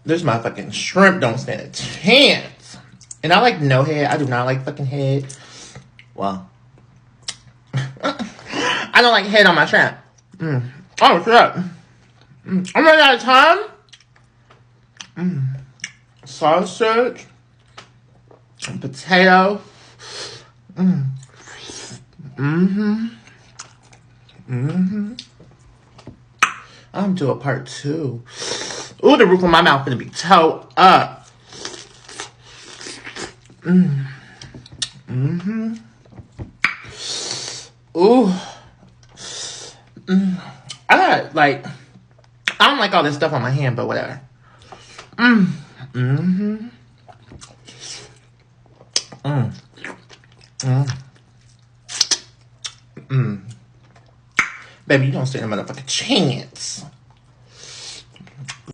This motherfucking shrimp don't stand a chance. And I like no head. I do not like fucking head. Well, I don't like head on my shrimp. Oh, shit. I'm running out of time. Sausage. Potato. I'm gonna do a part 2. Ooh, the roof of my mouth gonna be toe up. Ooh. I got, like, I don't like all this stuff on my hand, but whatever. Baby, you don't stand a motherfucking chance.